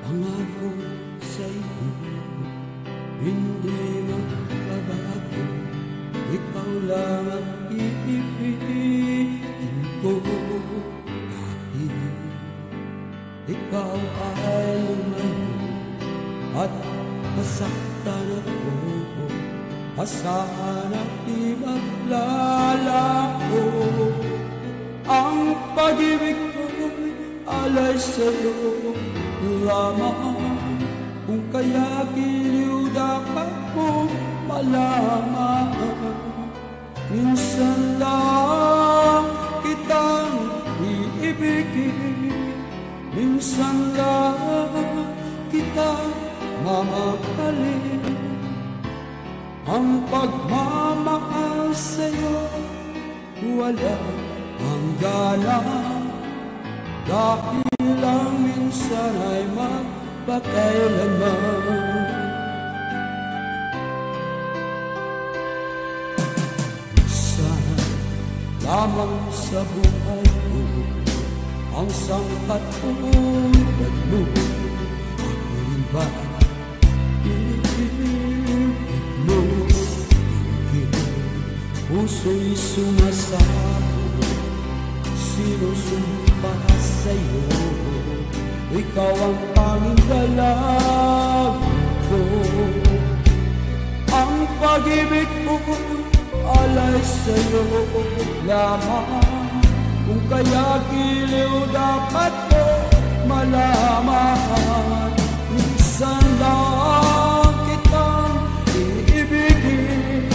Pangako sa'yo, hindi magbabago. Ikaw lang ang iibigin ko. Kahit ikaw ay lumayo at masaktan ako, asahan at di maglalako. Ang pag-ibig ko'y alay sa'yo lamang. Kung kaya giliw dapat mo malaman. Minsan lang kitang iibigin, minsan lang kitang mamahalin. Ang pagmamahal sa'yo walang hangganan, dahil lang minsan ay magpakailanman. Minsan lamang sa buhay ko ang sangkat tulad mo. Ako rin ba ibig mo? Puso'y sumasabog, sinusumpa sa'yo. Ikaw ang tanging dalangin ko. Ang pag-ibig ko alay sa'yo lamang. Kung kaya giliw dapat ko malaman. Minsan lang kitang iibigin,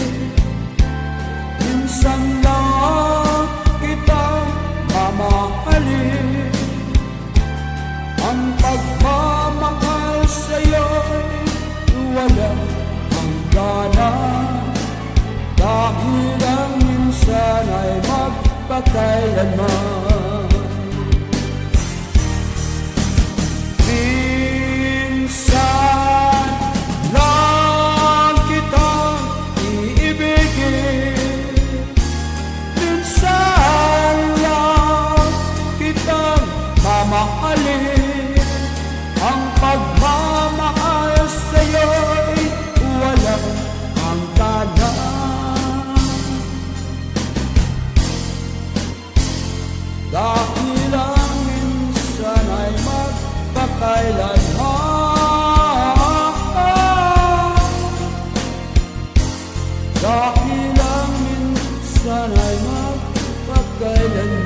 minsan lang kitang mamahalin. Ang pagmamahal sa'yo'y walang hangganan, dahil ang minsan ay magpakailanman. Minsan lang kitang iibigin, minsan lang kitang mamahalin. Ang pagmamahal sa'yo'y walang hangganan, dahil ang minsan ay magpakailanman. Dahil ang minsan ay magpakailanman.